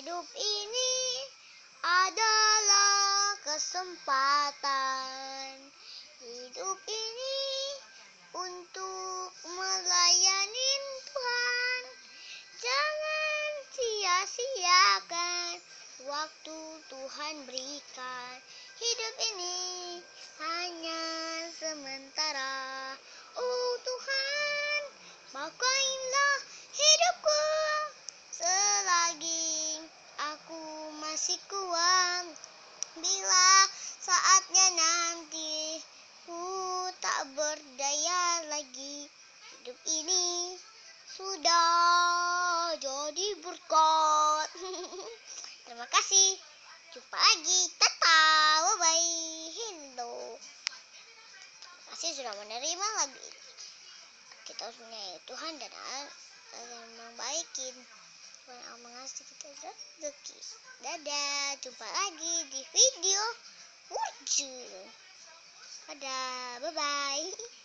Hidup ini adalah kesempatan. Hidup ini untuk melayani Tuhan. Jangan sia-siakan waktu Tuhan berikan. Hidup ini hanya sementara. Oh Tuhan, pakailah hidupku selagi aku masih kuat. Bila saatnya nanti ku tak berdaya lagi, hidup ini sudah jadi berkat. Terima kasih. Jumpa lagi. Tata. Bye-bye. Hello. Terima kasih sudah menerima lagu ini. Kita harus menyayangi Tuhan dan membaikin. Tuhan akan mengasih kita rezeki. Dadah. Jumpa lagi di video Wujud. Dadah. Bye-bye.